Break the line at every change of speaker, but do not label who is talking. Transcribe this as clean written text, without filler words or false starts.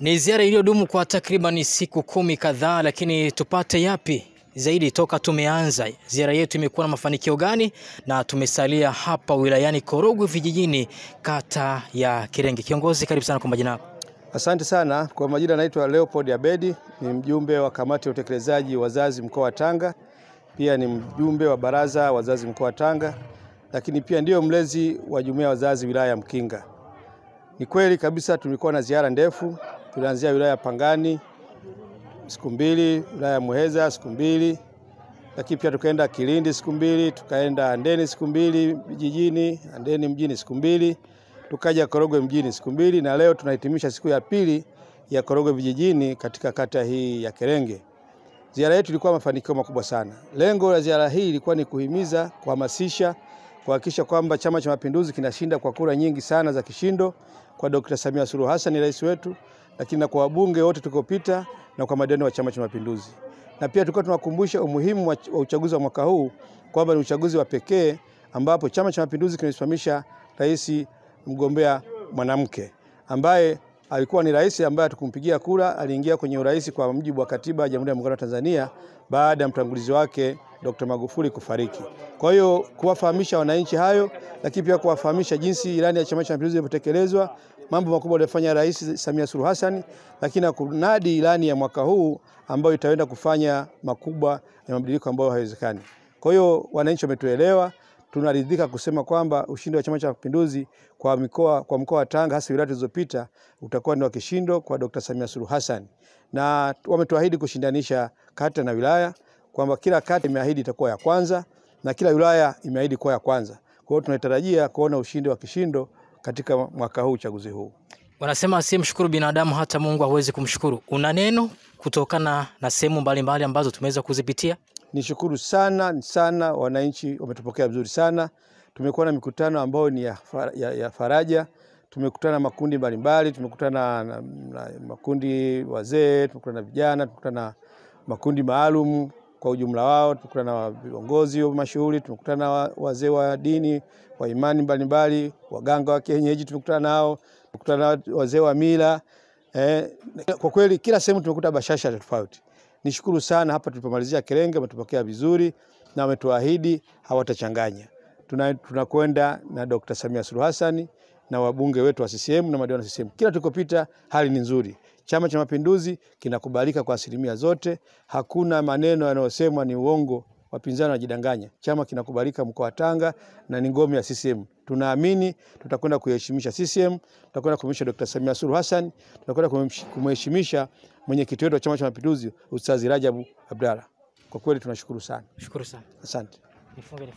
Ni ziara iliyodumu kwa takriban siku 10 kadhaa, lakini tupate yapi zaidi toka tumeanza? Ziara yetu imekuwa na mafanikio gani? Na tumesalia hapa wilayani Korogwe vijijini, kata ya Kirenge. Kiongozi, karibu sana kwa majina yako.
Asante sana. Kwa majina naitwa Leopold Abedi, ni mjumbe wa kamati ya utekelezaji wazazi mkoa wa Tanga. Pia ni mjumbe wa baraza wazazi mkoa wa Tanga, lakini pia ndio mlezi wa jumuiya wazazi wilaya ya Mkinga. Ni kweli kabisa tulikuwa na ziara ndefu. Tulianzia wilaya ya Pangani siku 2, wilaya ya Muheza siku 2, lakini pia tukaenda Kilindi siku 2, tukaenda Handeni siku 2 vijijini, Handeni mjini siku 2, tukaja Korogwe mjini siku 2, na leo tunahitimisha siku ya pili ya Korogwe vijijini katika kata hii ya Kirenge. Ziara yetu ilikuwa mafanikio makubwa sana. Lengo la ziara hii ilikuwa ni kuhimiza, kuhamasisha, kuhakikisha kwamba Chama cha Mapinduzi kinashinda kwa kura nyingi sana za kishindo kwa Dr. Samia Suluhu Hassan, rais wetu, lakini na kwa wabunge wote tukopita na kwa madiwani wa Chama cha Mapinduzi. Na pia tulikuwa tunakumbusha umuhimu wa uchaguzi wa mwaka huu kwamba ni uchaguzi wa pekee ambapo Chama cha Mapinduzi kinasimamisha rais mgombea mwanamke ambaye alikuwa ni rais ambaye tukumpigia kura, aliingia kwenye urais kwa mujibu wa katiba ya Jamhuri ya Muungano wa Tanzania baada ya mtangulizi wake Dr. Magufuli kufariki. Kwa hiyo kuwafahamisha wananchi hayo, lakini pia kuwafahamisha jinsi ilani ya Chama cha Mapinduzi ilivyotekelezwa, mambo makubwa aliyofanya Rais Samia Suluhu Hassan, lakini na kunadi ilani ya mwaka huu ambayo itaenda kufanya makubwa ya mabadiliko ambayo haiwezekani. Kwa hiyo wananchi wametuelewa. Tunaridhika kusema kwamba ushindi wa Chama cha Mapinduzi kwa mkoa wa Tanga, hasa wilaya zilizopita, utakuwa ni wa kishindo kwa Dr. Samia Suluhu Hassan. Na wametuahidi kushindanisha kata na wilaya, kwamba kila kata imeahidi itakuwa ya kwanza na kila wilaya imeahidi kuwa ya kwanza. Kwa hiyo tunatarajia kuona ushindi wa kishindo katika mwaka huu, uchaguzi huu.
Wanasema asimshukuru binadamu hata Mungu hawezi kumshukuru. Una neno kutokana na sehemu mbalimbali ambazo tumeweza kuzipitia?
Nishukuru sana wananchi wametupokea vizuri sana. Tumekuwa na mikutano ambayo ni ya faraja. Tumekutana makundi mbalimbali, tumekutana na makundi wazee, tumekutana na vijana, tumekutana na makundi maalum kwa ujumla wao, tumekutana na viongozi wa mashuhuri, tumekutana na wazee wa dini, wa imani mbalimbali, waganga wa kienyeji tumekutana nao, tumekutana na wazee wa mila. Kwa kweli kila sehemu tumekuta bashasha tofauti. Nishukuru sana hapa tulipomalizia Kirenge, wametupokea vizuri na wametuahidi hawatachanganya. Tunakwenda na Dr. Samia Suluhu Hassan na wabunge wetu wa CCM na madiwani wa CCM. Kila tukopita hali ni nzuri. Chama cha Mapinduzi kinakubalika kwa asilimia zote. Hakuna maneno yanayosemwa ni uongo, wapinzani wanajidanganya. Chama kinakubalika mkoa wa Tanga na ni ngome ya CCM. Tunaamini tutakwenda kuheshimisha CCM, tutakwenda kumheshimisha Dr. Samia Suluhu Hassan, tutakwenda kumheshimisha mwenyekiti wetu wa Chama cha Mapinduzi Ustaz Rajabu Abdalla. Kwa kweli tunashukuru sana.
Shukuru sana.
Asante.
Nifunge.